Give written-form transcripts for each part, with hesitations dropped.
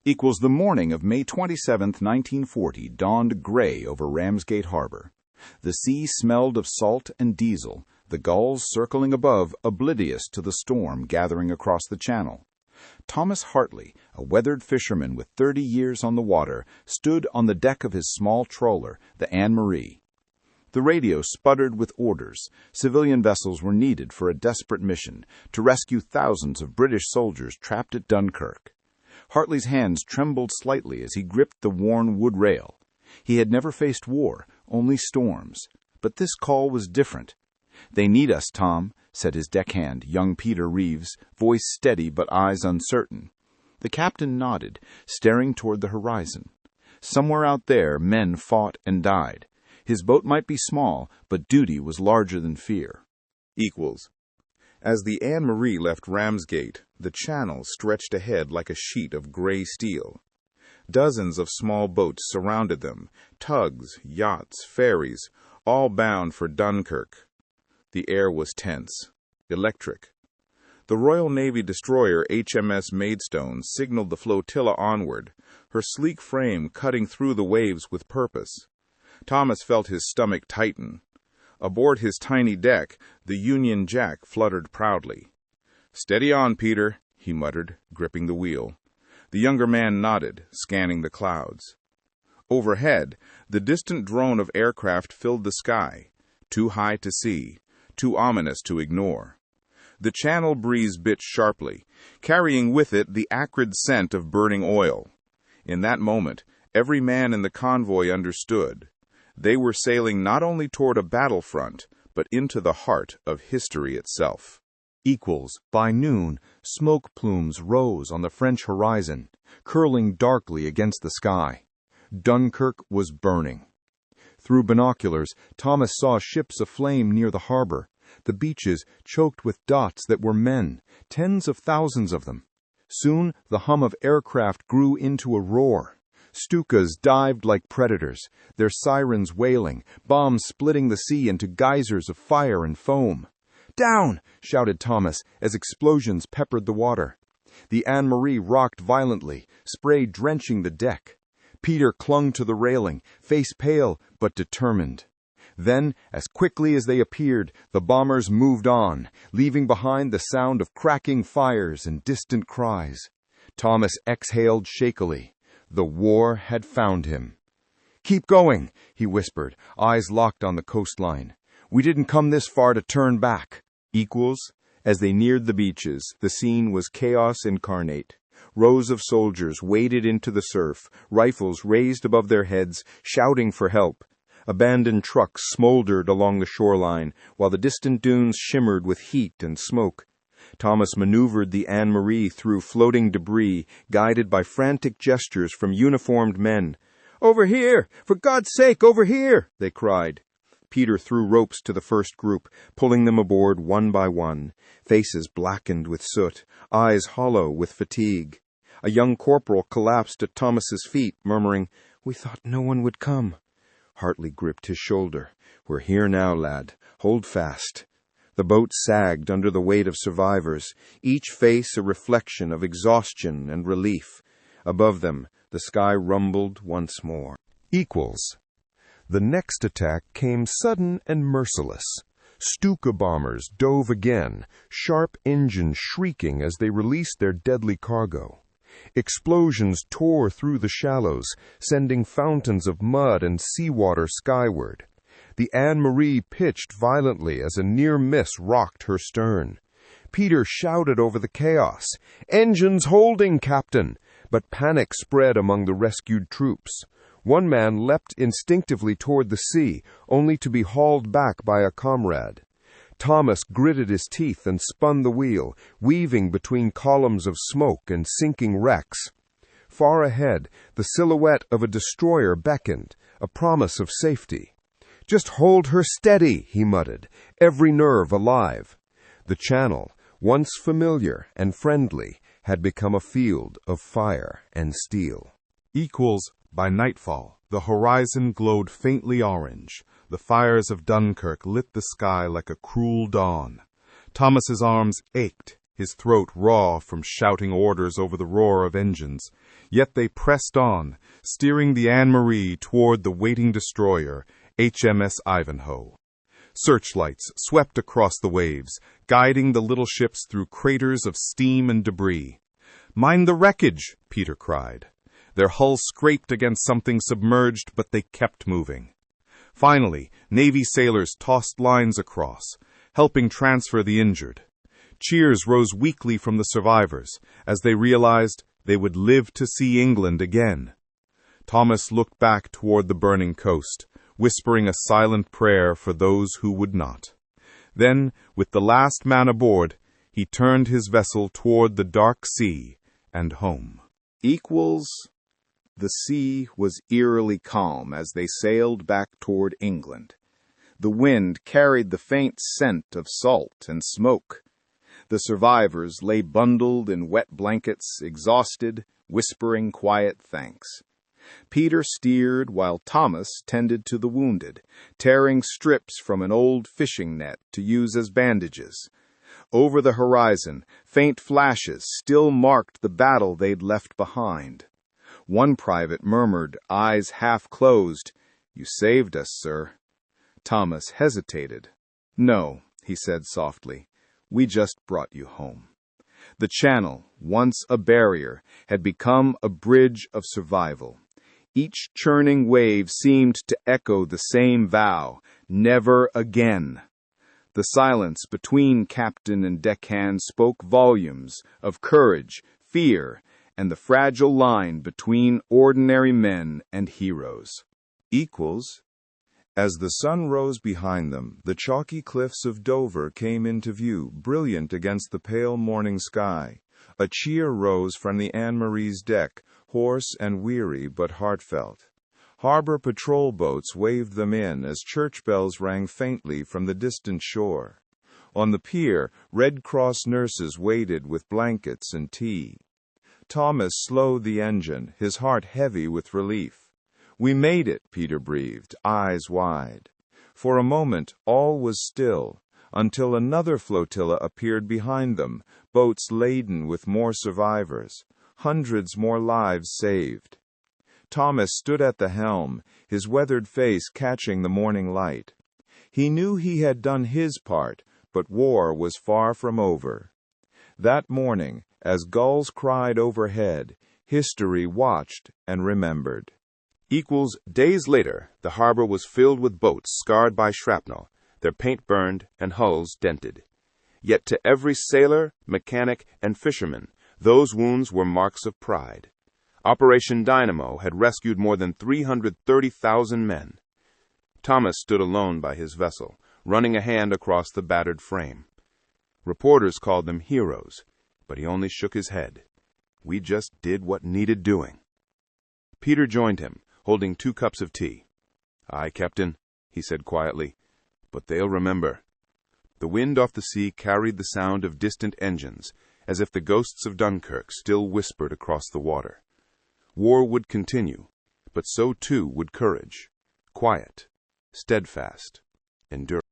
equals the morning of May 27, 1940, dawned gray over Ramsgate Harbor. The sea smelled of salt and diesel, the gulls circling above oblivious to the storm gathering across the channel. Thomas Hartley, a weathered fisherman with 30 years on the water, stood on the deck of his small trawler, the Anne Marie. The radio sputtered with orders. Civilian vessels were needed for a desperate mission to rescue thousands of British soldiers trapped at Dunkirk. Hartley's hands trembled slightly as he gripped the worn wood rail. He had never faced war, only storms. But this call was different. "They need us, Tom," said his deckhand, young Peter Reeves, voice steady but eyes uncertain. The captain nodded, staring toward the horizon. Somewhere out there, men fought and died. His boat might be small, but duty was larger than fear. Equals. As the Anne Marie left Ramsgate, the channel stretched ahead like a sheet of gray steel. Dozens of small boats surrounded them, tugs, yachts, ferries, all bound for Dunkirk. The air was tense, electric. The Royal Navy destroyer HMS Maidstone signaled the flotilla onward, her sleek frame cutting through the waves with purpose. Thomas felt his stomach tighten. Aboard his tiny deck, the Union Jack fluttered proudly. "Steady on, Peter," he muttered, gripping the wheel. The younger man nodded, scanning the clouds. Overhead, the distant drone of aircraft filled the sky, too high to see, too ominous to ignore. The channel breeze bit sharply, carrying with it the acrid scent of burning oil. In that moment, every man in the convoy understood. They were sailing not only toward a battlefront, but into the heart of history itself. Equals. By noon, smoke plumes rose on the French horizon, curling darkly against the sky. Dunkirk was burning. Through binoculars, Thomas saw ships aflame near the harbor, the beaches choked with dots that were men, tens of thousands of them. Soon the hum of aircraft grew into a roar. Stukas dived like predators, their sirens wailing, bombs splitting the sea into geysers of fire and foam. "Down!" shouted Thomas as explosions peppered the water. The Anne Marie rocked violently, spray drenching the deck. Peter clung to the railing, face pale but determined. Then, as quickly as they appeared, the bombers moved on, leaving behind the sound of cracking fires and distant cries. Thomas exhaled shakily. The war had found him. "Keep going," he whispered, eyes locked on the coastline. "We didn't come this far to turn back." Equals. As they neared the beaches, the scene was chaos incarnate. Rows of soldiers waded into the surf, rifles raised above their heads, shouting for help. Abandoned trucks smoldered along the shoreline, while the distant dunes shimmered with heat and smoke. Thomas maneuvered the Anne Marie through floating debris, guided by frantic gestures from uniformed men. "Over here! For God's sake, over here!" they cried. Peter threw ropes to the first group, pulling them aboard one by one, faces blackened with soot, eyes hollow with fatigue. A young corporal collapsed at Thomas's feet, murmuring, "We thought no one would come." Hartley gripped his shoulder. "We're here now, lad. Hold fast." The boat sagged under the weight of survivors, each face a reflection of exhaustion and relief. Above them, the sky rumbled once more. Equals. The next attack came sudden and merciless. Stuka bombers dove again, sharp engines shrieking as they released their deadly cargo. Explosions tore through the shallows, sending fountains of mud and seawater skyward. The Anne Marie pitched violently as a near miss rocked her stern. Peter shouted over the chaos, "Engines holding, Captain!" But panic spread among the rescued troops. One man leapt instinctively toward the sea, only to be hauled back by a comrade. Thomas gritted his teeth and spun the wheel, weaving between columns of smoke and sinking wrecks. Far ahead, the silhouette of a destroyer beckoned, a promise of safety. "Just hold her steady," he muttered, every nerve alive. The channel, once familiar and friendly, had become a field of fire and steel. Equals. By nightfall, the horizon glowed faintly orange. The fires of Dunkirk lit the sky like a cruel dawn. Thomas's arms ached, his throat raw from shouting orders over the roar of engines. Yet they pressed on, steering the Anne-Marie toward the waiting destroyer, HMS Ivanhoe. Searchlights swept across the waves, guiding the little ships through craters of steam and debris. "Mind the wreckage!" Peter cried. Their hull scraped against something submerged, but they kept moving. Finally, Navy sailors tossed lines across, helping transfer the injured. Cheers rose weakly from the survivors as they realized they would live to see England again. Thomas looked back toward the burning coast, whispering a silent prayer for those who would not. Then, with the last man aboard, he turned his vessel toward the dark sea and home. The sea was eerily calm as they sailed back toward England. The wind carried the faint scent of salt and smoke. The survivors lay bundled in wet blankets, exhausted, whispering quiet thanks. Peter steered while Thomas tended to the wounded, tearing strips from an old fishing net to use as bandages. Over the horizon, faint flashes still marked the battle they'd left behind. One private murmured, eyes half closed, "You saved us, sir." Thomas hesitated. "No," he said softly, "we just brought you home." The channel, once a barrier, had become a bridge of survival. Each churning wave seemed to echo the same vow, never again. The silence between captain and deckhand spoke volumes of courage, fear, and the fragile line between ordinary men and heroes. As the sun rose behind them, the chalky cliffs of Dover came into view, brilliant against the pale morning sky. A cheer rose from the Anne-Marie's deck, hoarse and weary but heartfelt. Harbor patrol boats waved them in as church bells rang faintly from the distant shore. On the pier, Red Cross nurses waited with blankets and tea. Thomas slowed the engine, his heart heavy with relief. "We made it," Peter breathed, eyes wide. For a moment, all was still, until another flotilla appeared behind them, boats laden with more survivors, hundreds more lives saved. Thomas stood at the helm, his weathered face catching the morning light. He knew he had done his part, but war was far from over. That morning, as gulls cried overhead, history watched and remembered. Days later, the harbor was filled with boats scarred by shrapnel, their paint burned and hulls dented. Yet to every sailor, mechanic, and fisherman, those wounds were marks of pride. Operation Dynamo had rescued more than 330,000 men. Thomas stood alone by his vessel, running a hand across the battered frame. Reporters called them heroes, but he only shook his head. "We just did what needed doing." Peter joined him, holding 2 cups of tea. "Aye, Captain," he said quietly, "but they'll remember." The wind off the sea carried the sound of distant engines, as if the ghosts of Dunkirk still whispered across the water. War would continue, but so too would courage. Quiet, steadfast, enduring.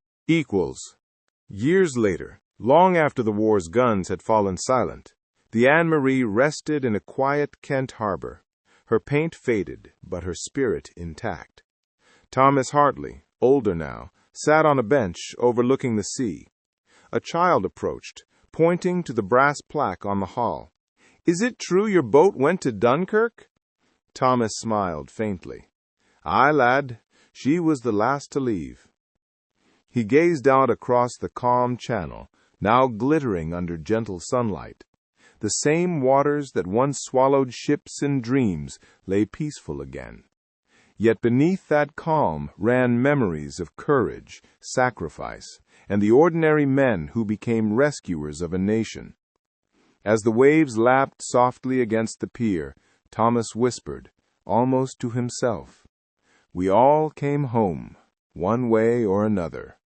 Years later, long after the war's guns had fallen silent, the Anne-Marie rested in a quiet Kent harbor, her paint faded, but her spirit intact. Thomas Hartley, older now, sat on a bench overlooking the sea. A child approached, pointing to the brass plaque on the hull. "Is it true your boat went to Dunkirk?" Thomas smiled faintly. "Aye, lad, she was the last to leave." He gazed out across the calm channel, now glittering under gentle sunlight. The same waters that once swallowed ships and dreams lay peaceful again. Yet beneath that calm ran memories of courage, sacrifice, and the ordinary men who became rescuers of a nation. As the waves lapped softly against the pier, Thomas whispered, almost to himself, "We all came home, one way or another."